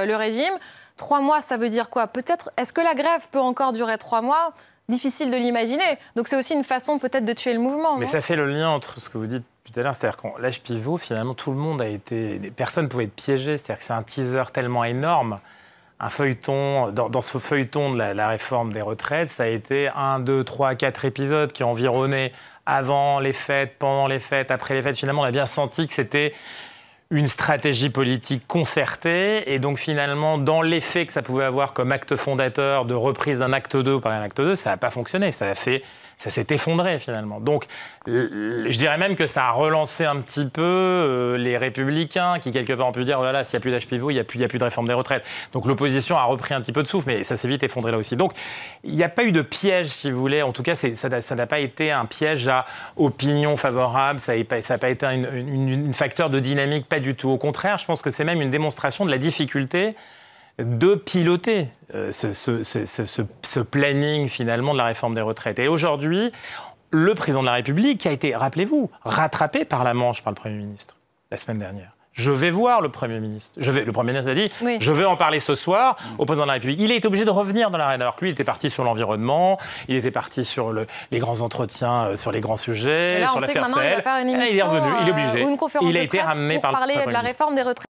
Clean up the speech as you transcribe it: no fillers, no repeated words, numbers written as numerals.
le régime. 3 mois, ça veut dire quoi? Peut-être, est-ce que la grève peut encore durer 3 mois? Difficile de l'imaginer. Donc c'est aussi une façon peut-être de tuer le mouvement. Mais ça fait le lien entre ce que vous dites tout à l'heure, c'est-à-dire qu'on l'âge pivot, finalement, tout le monde a été... Personne ne pouvait être piégé, c'est-à-dire que c'est un teaser tellement énorme. Un feuilleton, dans ce feuilleton de la réforme des retraites, ça a été 1, 2, 3, 4 épisodes qui ont environné avant les fêtes, pendant les fêtes, après les fêtes. Finalement, on a bien senti que c'était une stratégie politique concertée. Et donc, finalement, dans l'effet que ça pouvait avoir comme acte fondateur de reprise d'un acte 2 par un acte 2, ça n'a pas fonctionné. Ça s'est effondré, finalement. Donc, je dirais même que ça a relancé un petit peu les Républicains qui, quelque part, ont pu dire « Oh là là, s'il n'y a plus d'âge pivot, il n'y a plus de réforme des retraites ». Donc, l'opposition a repris un petit peu de souffle, mais ça s'est vite effondré là aussi. Donc, il n'y a pas eu de piège, si vous voulez. En tout cas, ça n'a pas été un piège à opinion favorable. Ça n'a pas été un facteur de dynamique, pas du tout. Au contraire, je pense que c'est même une démonstration de la difficulté de piloter ce planning, finalement, de la réforme des retraites. Et aujourd'hui, le président de la République qui a été, rappelez-vous, rattrapé par la Manche par le Premier ministre la semaine dernière. Je vais voir le Premier ministre. Le Premier ministre a dit oui. Je vais en parler ce soir au président de la République. Il a été obligé de revenir dans l'arène. Alors que lui, il était parti sur l'environnement, il était parti sur les grands entretiens, sur les grands sujets, et là, sur l'affaire Sahel. Il va faire une émission, il est revenu, il est obligé. Ou une conférence il a de été presse ramené pour par parler le de la réforme des retraites.